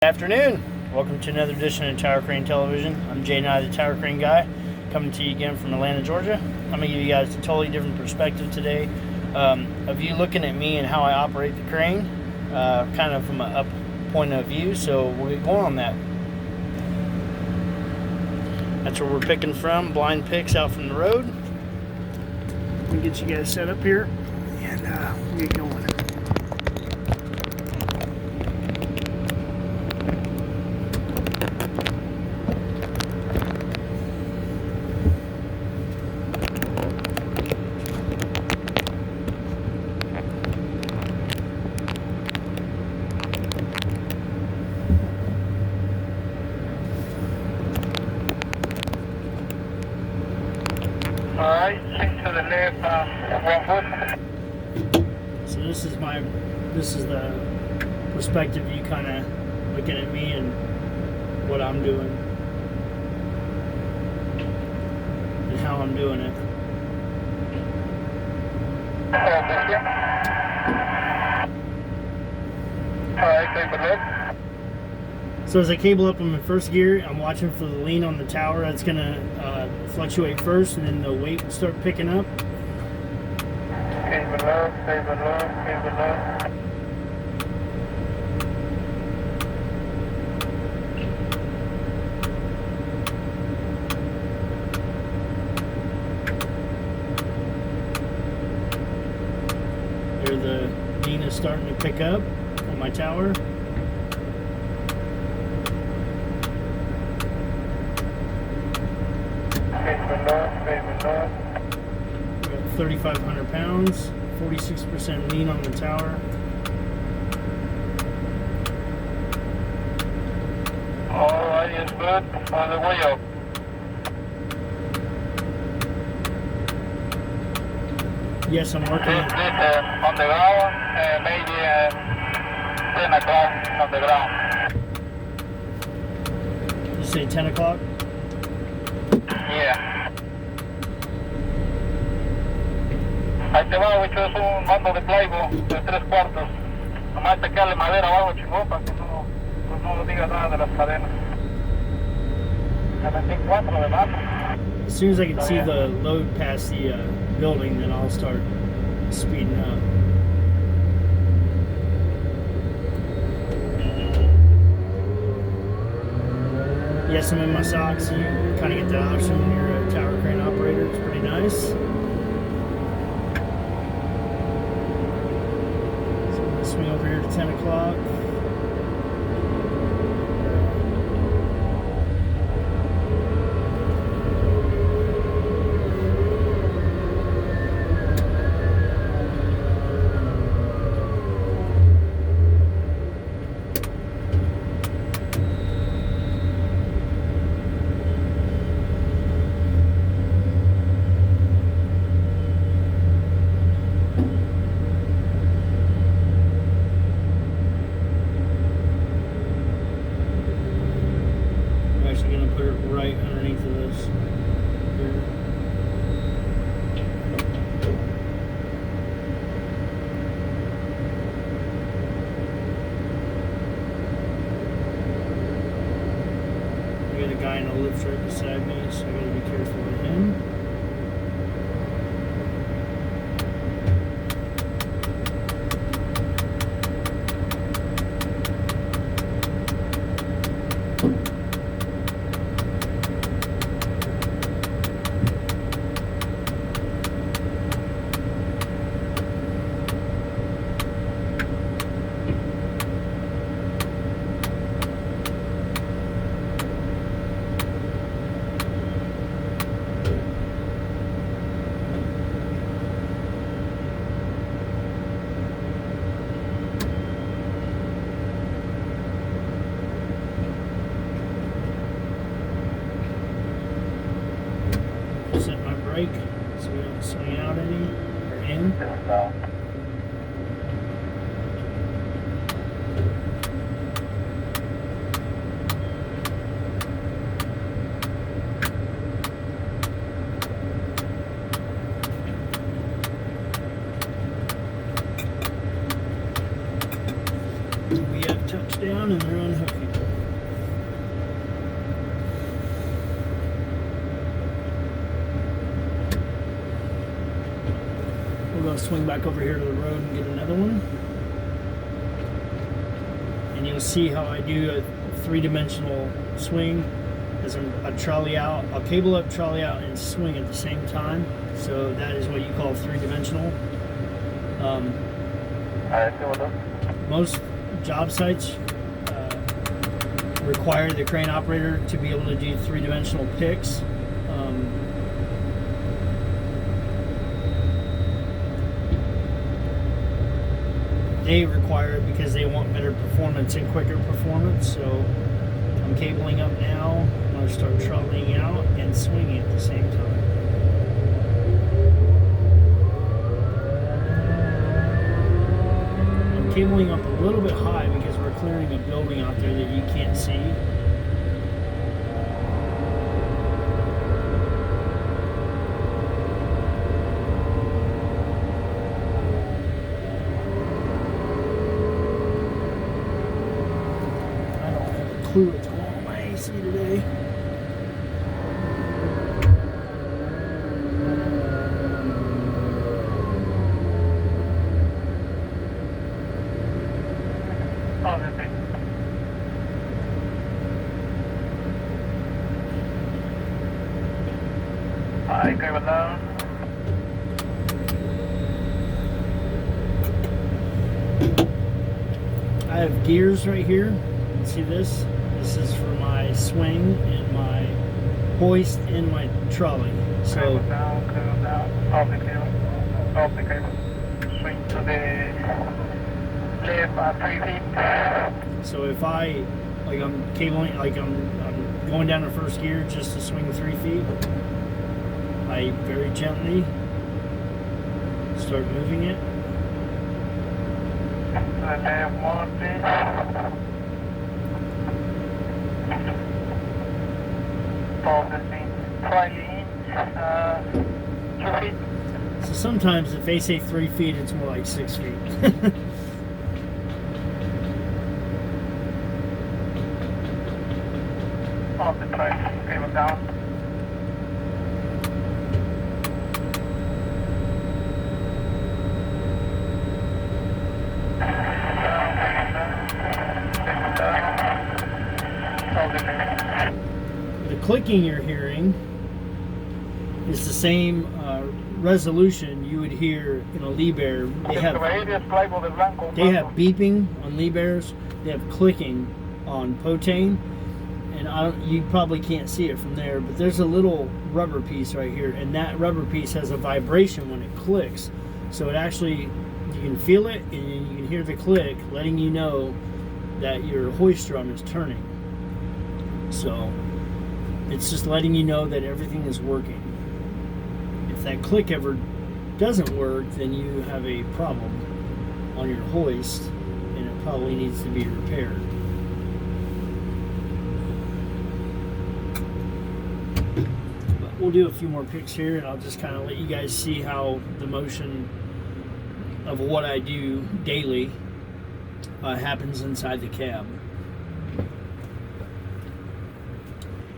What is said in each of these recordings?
Afternoon. Welcome to another edition of Tower Crane Television. I'm Jay Nye, the Tower Crane Guy, coming to you again from Atlanta, Georgia. I'm going to give you guys a totally different perspective today of you looking at me and how I operate the crane, kind of from an up point of view. So we'll get going on that. That's where we're picking from, blind picks out from the road. Let me get you guys set up here and we'll get going. Alright, sink to the left, 1 foot. So this is the perspective you kind of looking at me and what I'm doing and how I'm doing it. Alright, take the left. So as I cable up on my first gear, I'm watching for the lean on the tower. That's gonna fluctuate first, and then the weight will start picking up. Cable left, cable left, cable left. There, the lean is starting to pick up on my tower. Cable left, cable left. We got 3,500 pounds, 46% lean on the tower. Alright, it's good. On the way up. Yes, I'm working This it. on the ground, maybe 10 o'clock on the ground. You say 10 o'clock? Yeah. Ahí te va, bicho, es un mando de plywood de 3/4. Nomás te queda madera abajo, chingón, para que no digas nada de las cadenas. Le metí 4 de mano. As soon as I can see the load past the building, then I'll start speeding up. Yes, I'm in my socks. You kind of get that option when you're a tower crane operator. It's pretty nice. So I'm going to swing over here to 10 o'clock. I'm actually going to put it right underneath of this. Here. I got a guy in a lift right beside me, so I got to be careful with him. Set my brake so we don't swing out any or in. We have touchdown and they're unhooking. swing back over here to the road and get another one. And you'll see how I do a three-dimensional swing as I trolley out. I'll cable up, trolley out, and swing at the same time. So that is what you call three-dimensional. Most job sites require the crane operator to be able to do three-dimensional picks. They require it because they want better performance and quicker performance. So I'm cabling up now. I'm going to start trolleying out and swinging at the same time. I'm cabling up a little bit high because we're clearing a building out there that you can't see. Clue it's all my AC today. I have gears right here. See this? This is for my swing and my hoist and my trolley. So swing to the left 3 feet. So if I'm cabling, I'm going down the first gear just to swing 3 feet, I very gently start moving it. Left 1 feet. So sometimes if they say 3 feet, it's more like 6 feet. Off the track, cable down. The clicking you're hearing is the same resolution you would hear in a Liebherr. They have beeping on Liebherrs, they have clicking on Potain, and you probably can't see it from there, but there's a little rubber piece right here, and that rubber piece has a vibration when it clicks. So it actually, you can feel it and you can hear the click letting you know that your hoist drum is turning. So it's just letting you know that everything is working. If that click ever doesn't work, then you have a problem on your hoist and it probably needs to be repaired. But we'll do a few more picks here and I'll just kind of let you guys see how the motion of what I do daily happens inside the cab.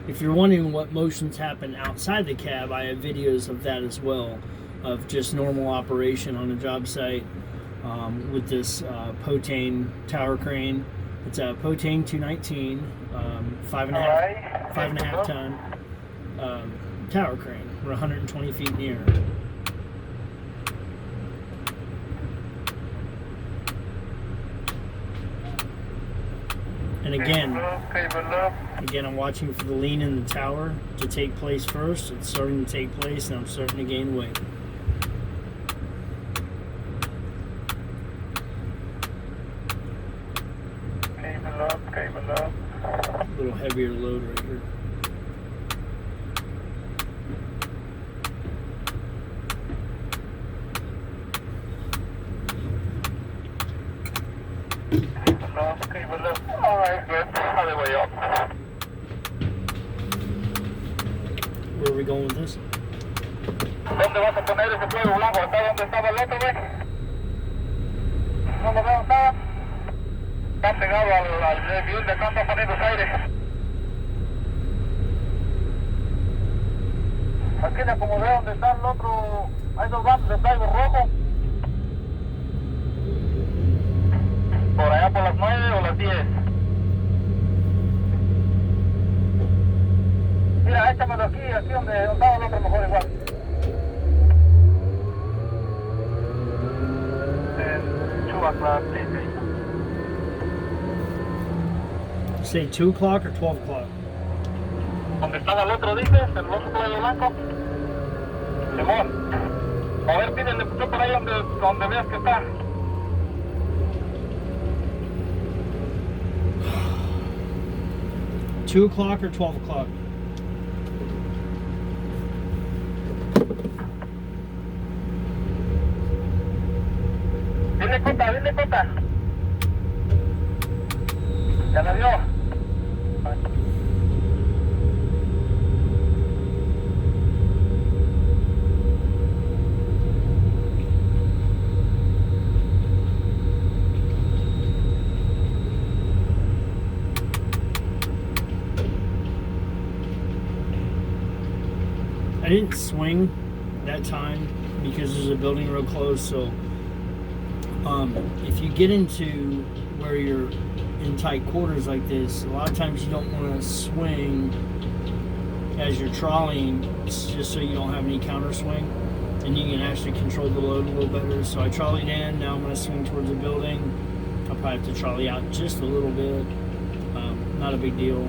If you're wondering what motions happen outside the cab, I have videos of that as well, of just normal operation on a job site with this Potain tower crane. It's a Potain 219, 5.5 ton tower crane. We're 120 feet in the air. And again, I'm watching for the lean in the tower to take place first. It's starting to take place, and I'm starting to gain weight. Cable up. A little heavier load right here. Alright, good. Other way up. Where are we going with this? ¿Dónde vas a poner ese fuego blanco? ¿Está donde estaba el otro, güey? ¿No lo veo? Está pegado al bill de cuánto poniendo aire. Aquí le acomodé donde está el otro. Hay dos vasos de plywood rojo. las 9 o las 10. Mira, échamelo aquí donde estaba el otro mejor igual. 2 o'clock, please. Say 2 o'clock or 12 o'clock? ¿Dónde estaba el otro, dices? ¿El otro cuello blanco? Simón. A ver, pídele tú por ahí donde veas que está. $2 o'clock or 12 o'clock? Dile cota. Ya la dio. I didn't swing that time because there's a building real close, so if you get into where you're in tight quarters like this, a lot of times you don't want to swing as you're trolleying, just so you don't have any counter swing, and you can actually control the load a little better. So I trolleyed in, now I'm going to swing towards the building. I'll probably have to trolley out just a little bit, not a big deal.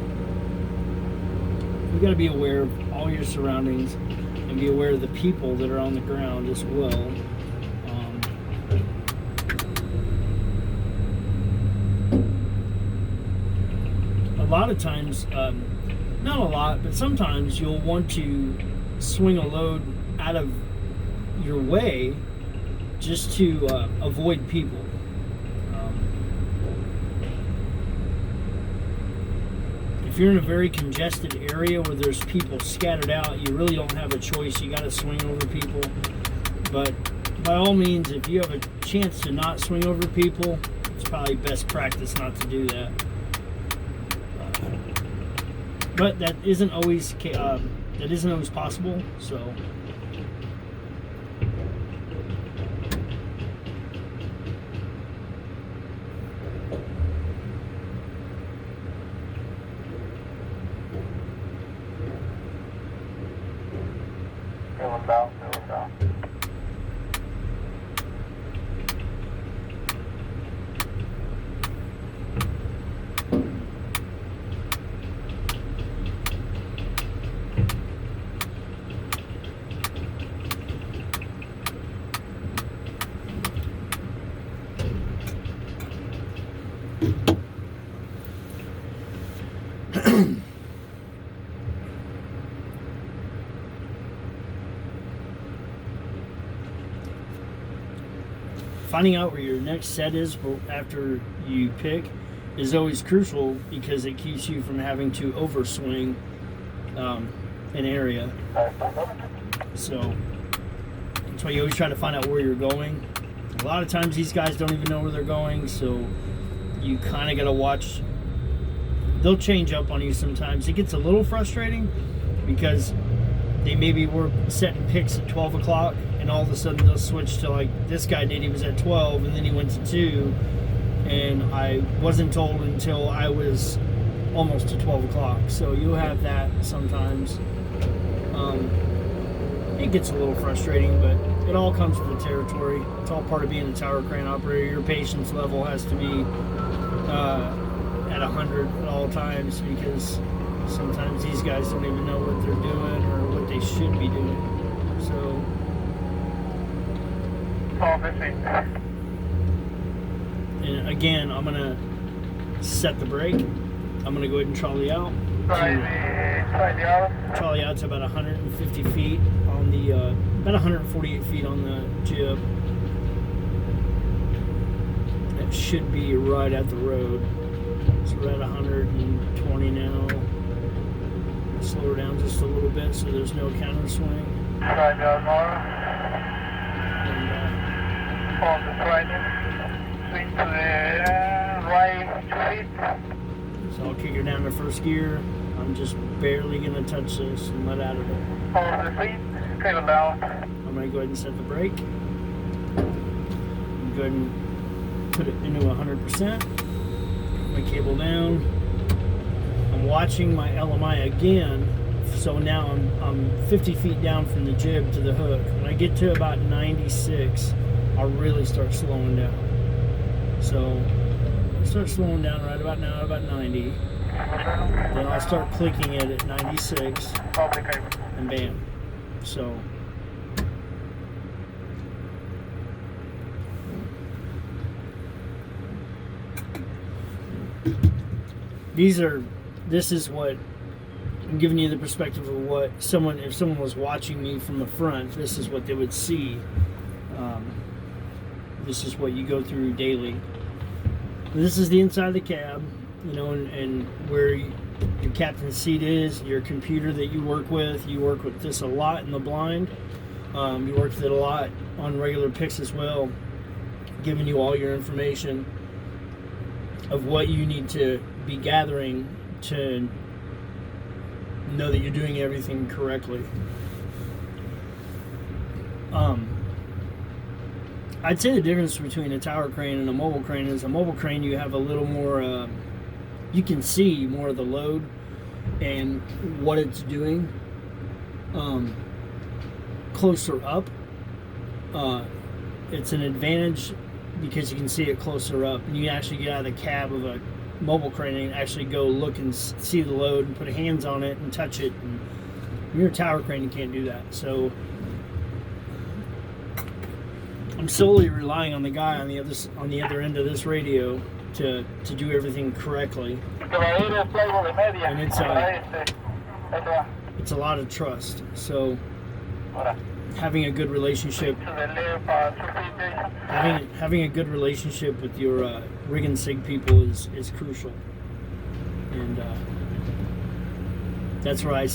You got to be aware of all your surroundings and be aware of the people that are on the ground as well. A lot of times, not a lot, but sometimes you'll want to swing a load out of your way just to avoid people. If you're in a very congested area where there's people scattered out, you really don't have a choice. You got to swing over people. But by all means, if you have a chance to not swing over people, it's probably best practice not to do that. But that isn't always possible. So. Down. Finding out where your next set is after you pick is always crucial because it keeps you from having to overswing an area. So that's why you always try to find out where you're going. A lot of times these guys don't even know where they're going, so you kind of got to watch. They'll change up on you sometimes. It gets a little frustrating because they maybe were setting picks at 12 o'clock and all of a sudden they'll switch to, like this guy did, he was at 12 and then he went to 2, and I wasn't told until I was almost to 12 o'clock. So you'll have that sometimes. It gets a little frustrating, but it all comes with the territory. It's all part of being a tower crane operator. Your patience level has to be at 100 at all times, because sometimes these guys don't even know what they're doing or what they should be doing. So and again, I'm gonna set the brake. I'm gonna go ahead and trolley out. Trolley out to about 150 feet on the about 148 feet on the jib. That should be right at the road. So we're at 120 now. Slow her down just a little bit so there's no counter swing. On the right, swing to the right 2 feet. So I'll kick her down to first gear. I'm just barely going to touch this and let out of it. On the feet, cable down. I'm going to go ahead and set the brake. Go ahead and put it into 100%. my cable down. I'm watching my LMI again, so now I'm 50 feet down from the jib to the hook. When I get to about 96, I'll really start slowing down. So I start slowing down right about now, about 90. Then I'll start clicking it at 96, and bam. So this is what I'm giving you, the perspective of what if someone was watching me from the front, this is what they would see. This is what you go through daily. This is the inside of the cab, and where your captain's seat is, your computer that you work with. You work with this a lot in the blind. You work with it a lot on regular picks as well, giving you all your information of what you need to be gathering to know that you're doing everything correctly. I'd say the difference between a tower crane and a mobile crane is a mobile crane you have a little more, you can see more of the load and what it's doing closer up. It's an advantage because you can see it closer up, and you actually get out of the cab of a mobile crane and actually go look and see the load and put hands on it and touch it. And when you're a tower crane, you can't do that. So I'm solely relying on the guy on the other end of this radio to do everything correctly. And it's a lot of trust. So having a good relationship with your rig and sig people is crucial. And that's where I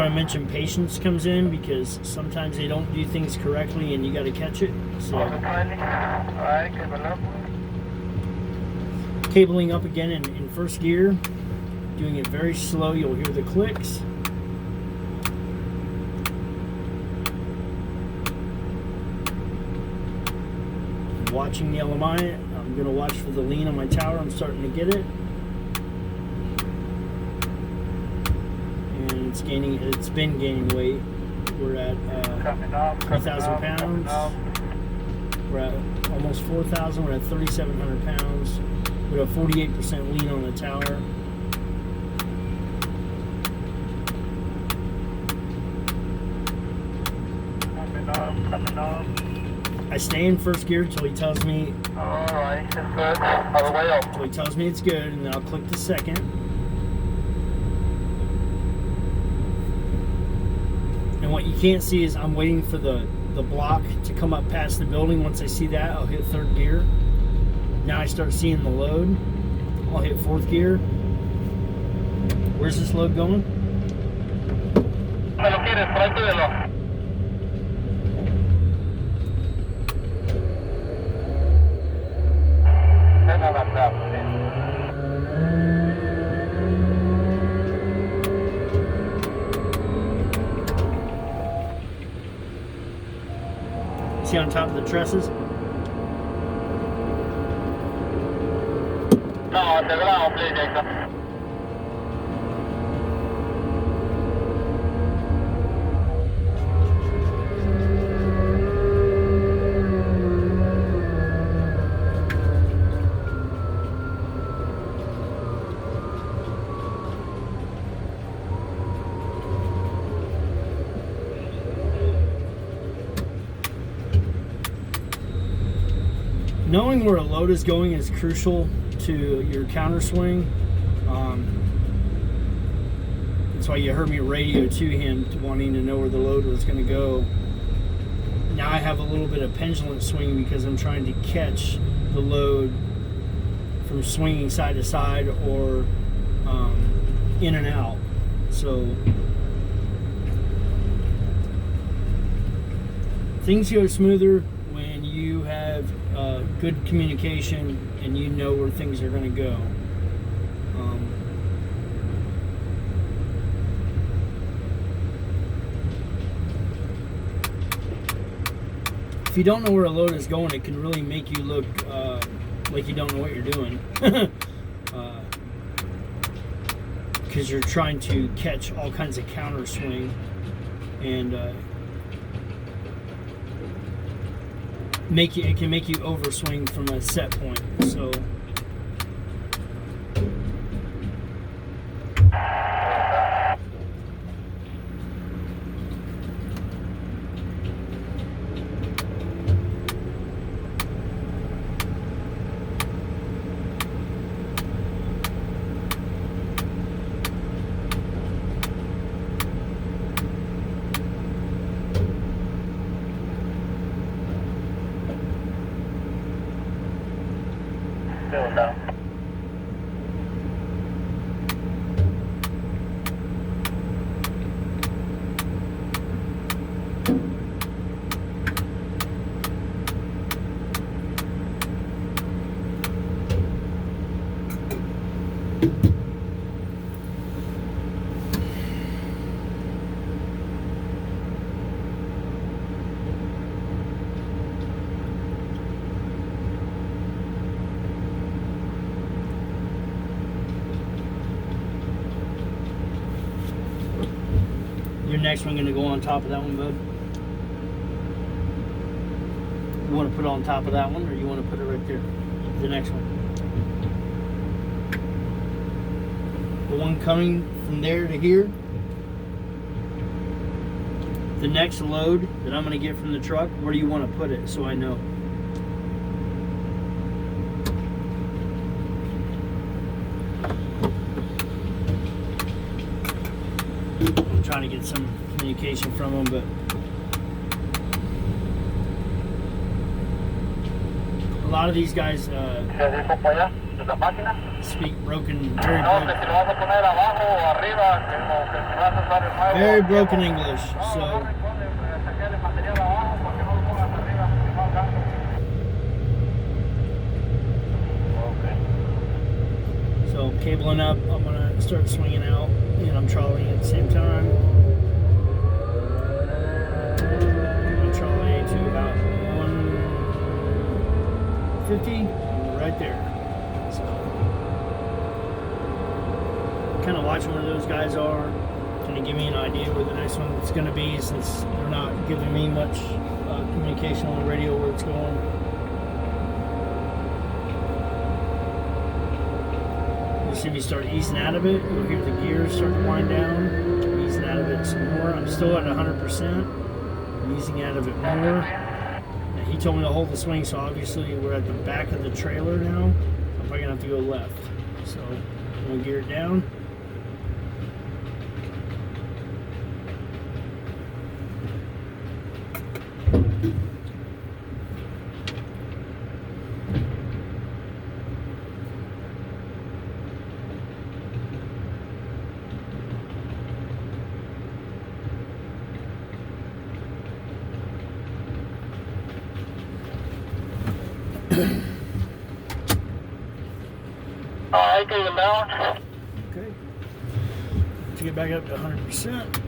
mentioned patience comes in, because sometimes they don't do things correctly and you got to catch it. So cabling up again in first gear, doing it very slow. You'll hear the clicks. Watching the LMI, I'm going to watch for the lean on my tower. I'm starting to get it. It's been gaining weight. We're at 3,000 pounds. We're at almost 4,000. We're at 3,700 pounds. We're at 48% lean on the tower. I stay in first gear until he tells me. Alright, it's good. All the way up. Until he tells me it's good, and then I'll click the second. And what you can't see is I'm waiting for the block to come up past the building. Once I see that, I'll hit third gear. Now I start seeing the load. I'll hit fourth gear. Where's this load going? Me lo quieres, tráetelo. See on top of the trusses? No, asegurado, please, Jason. Knowing where a load is going is crucial to your counter swing. That's why you heard me radio to him, wanting to know where the load was going to go. Now I have a little bit of pendulum swing because I'm trying to catch the load from swinging side to side or in and out. So things go smoother when you have good communication and you know where things are going to go. you don't know where a load is going, it can really make you look like you don't know what you're doing. Because you're trying to catch all kinds of counter swing, and it can make you overswing from a set point. So your next one gonna go on top of that one, bud? You want to put it on top of that one, or you want to put it right there? The next one. The one coming from there to here. The next load that I'm gonna get from the truck, where do you want to put it so I know? I'm trying to get some communication from them, but a lot of these guys speak broken, very broken English. So cabling up, I'm gonna start swinging out, and I'm trolling at the same time. I'm trolling to about 150, right there. So, kind of watching where those guys are, kind of give me an idea where the next one's going to be, since they're not giving me much communication on the radio where it's going. You see me start easing out of it. You'll hear the gears start to wind down. I'm easing out of it some more. I'm still at 100%. I'm easing out of it more. Now, he told me to hold the swing, so obviously we're at the back of the trailer now. I'm probably gonna have to go left. So I'm gonna gear it down. Alright, take it down. Okay. To get back up to 100%.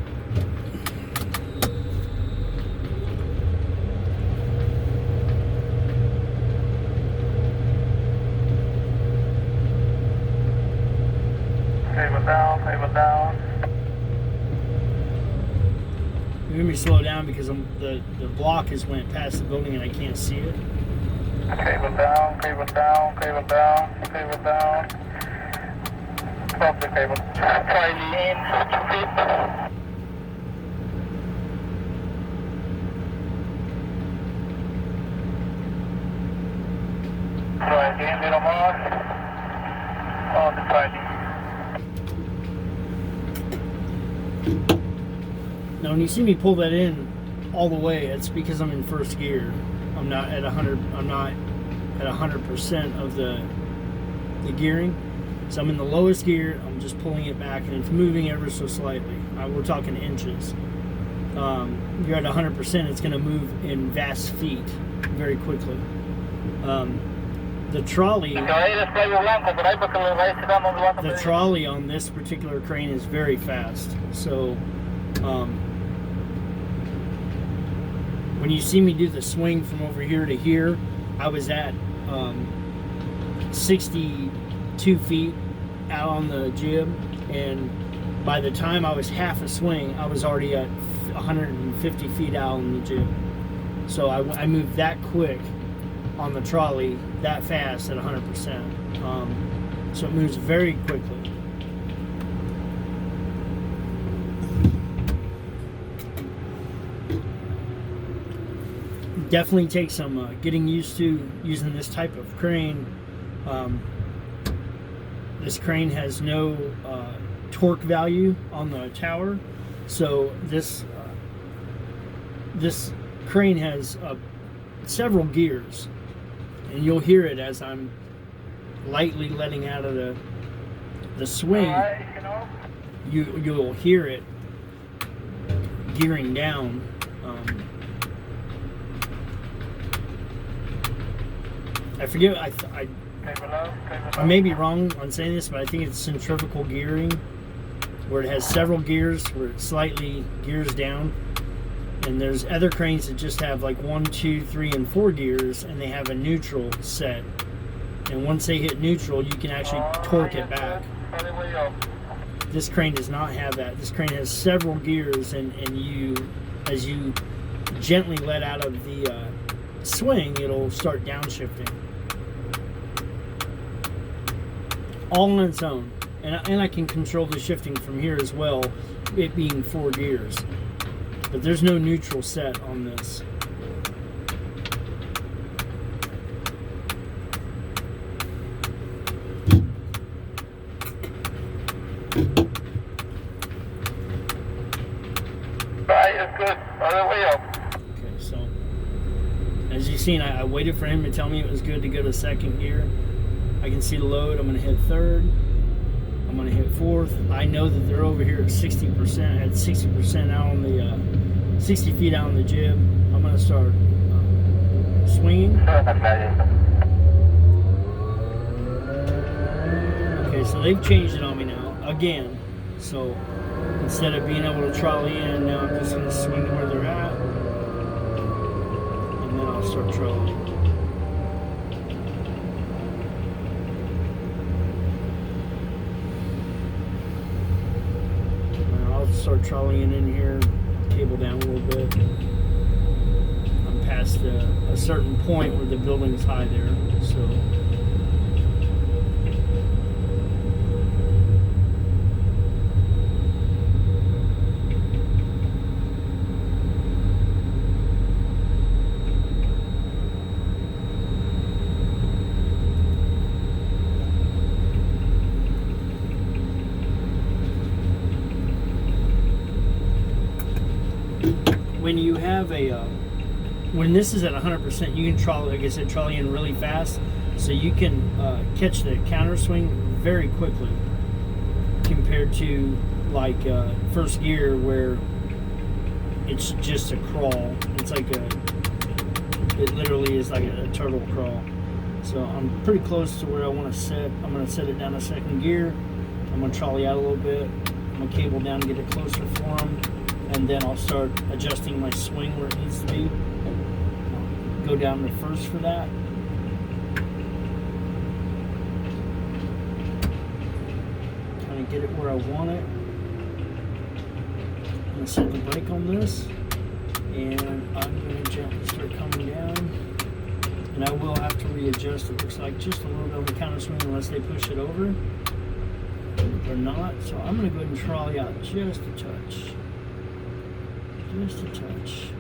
Cable down. You're gonna be slow down because the block has went past the building and I can't see it. Cable down. Stop the cable. Try lean. Try again, little more. On the try lean. Now when you see me pull that in all the way, it's because I'm in first gear. I'm not at 100% of the gearing. So I'm in the lowest gear, I'm just pulling it back and it's moving ever so slightly. We're talking inches. You're at 100%, it's gonna move in vast feet very quickly. The trolley on this particular crane is very fast. So when you see me do the swing from over here to here, I was at 62 feet out on the jib, and by the time I was half a swing, I was already at 150 feet out on the jib. So I moved that quick on the trolley, that fast at 100%. So it moves very quickly. Definitely takes some getting used to using this type of crane. This crane has no torque value on the tower, so this crane has several gears, and you'll hear it as I'm lightly letting out of the swing. You'll hear it gearing down. I forget. I may be wrong on saying this, but I think it's centrifugal gearing, where it has several gears, where it slightly gears down. And there's other cranes that just have like 1, 2, 3, and 4 gears, and they have a neutral set. And once they hit neutral, you can actually torque it back. This crane does not have that. This crane has several gears, and as you gently let out of the swing, it'll start downshifting. All on its own. And I can control the shifting from here as well, it being 4 gears. But there's no neutral set on this. Okay, so as you've seen, I waited for him to tell me it was good to go to second gear. I can see the load. I'm going to hit third. I'm going to hit fourth. I know that they're over here at 60%, at 60% out on the 60 feet out on the jib. I'm going to start swinging. Okay, so they've changed it on me now again. So instead of being able to trolley in, now I'm just going to swing to where they're at, and then I'll start trolleying. Start trolleying in here, cable down a little bit. I'm past a certain point where the building's high there, so when you have when this is at 100%, you can trolley, like I said, trolley in really fast, so you can catch the counter swing very quickly compared to like first gear where it's just a crawl. It's like it literally is like a turtle crawl. So I'm pretty close to where I want to set. I'm going to set it down to second gear. I'm going to trolley out a little bit. I'm going to cable down to get it closer for them. And then I'll start adjusting my swing where it needs to be. Go down to first for that. Kind of get it where I want it. I'm going to set the brake on this. And I'm going to gently start coming down. And I will have to readjust, it looks like, just a little bit on the counter swing unless they push it over. Or not. So I'm going to go ahead and trolley out just a touch. Just a touch.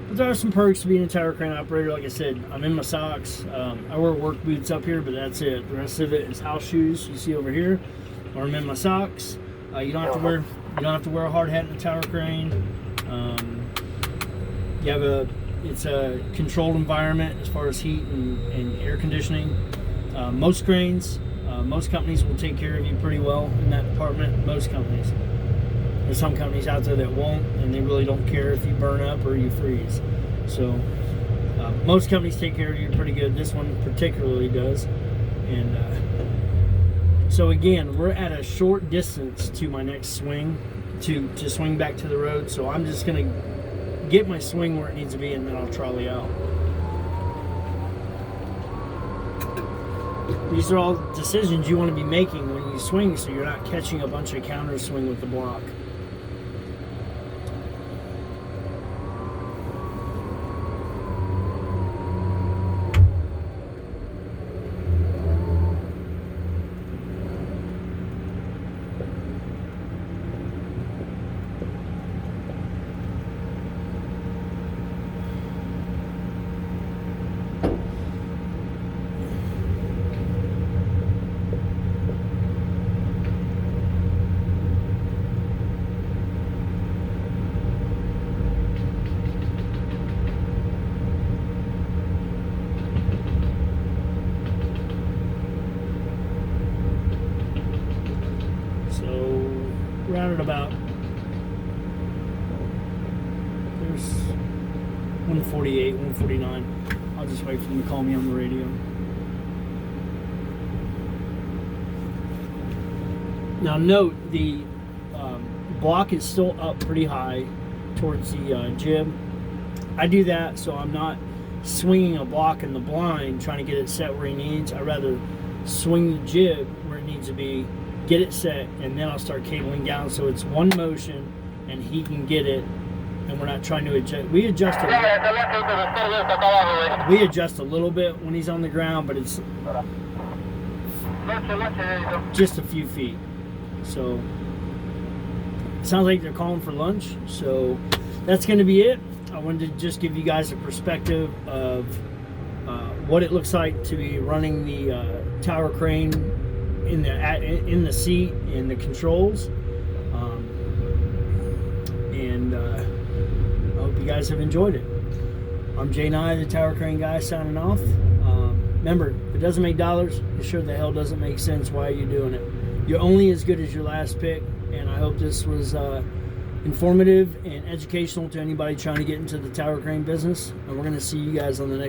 But there are some perks to being a tower crane operator. Like I said, I'm in my socks. I wear work boots up here, but that's it. The rest of it is house shoes. You see over here, or I'm in my socks. You don't have to wear a hard hat in a tower crane. You have a It's a controlled environment as far as heat and air conditioning. Most cranes, most companies will take care of you pretty well in that department. Most companies. There's some companies out there that won't, and they really don't care if you burn up or you freeze. So most companies take care of you pretty good. This one particularly does. And so again, we're at a short distance to my next swing to swing back to the road. So I'm just gonna get my swing where it needs to be, and then I'll trolley out. These are all decisions you want to be making when you swing, so you're not catching a bunch of counter swing with the block. Round at about, there's 148, 149. I'll just wait for them to call me on the radio. Now note, the block is still up pretty high towards the jib. I do that so I'm not swinging a block in the blind trying to get it set where he needs. I'd rather swing the jib where it needs to be, get it set, and then I'll start cabling down so it's one motion and he can get it, and we're not trying to adjust. We adjust a little bit when he's on the ground, but it's just a few feet. So it sounds like they're calling for lunch, so that's going to be it. I wanted to just give you guys a perspective of what it looks like to be running the tower crane in the seat, in the controls, and I hope you guys have enjoyed it. I'm Jay Nye, the Tower Crane Guy, signing off. Remember, if it doesn't make dollars, it sure the hell doesn't make sense. Why are you doing it? You're only as good as your last pick, and I hope this was informative and educational to anybody trying to get into the tower crane business. And we're going to see you guys on the next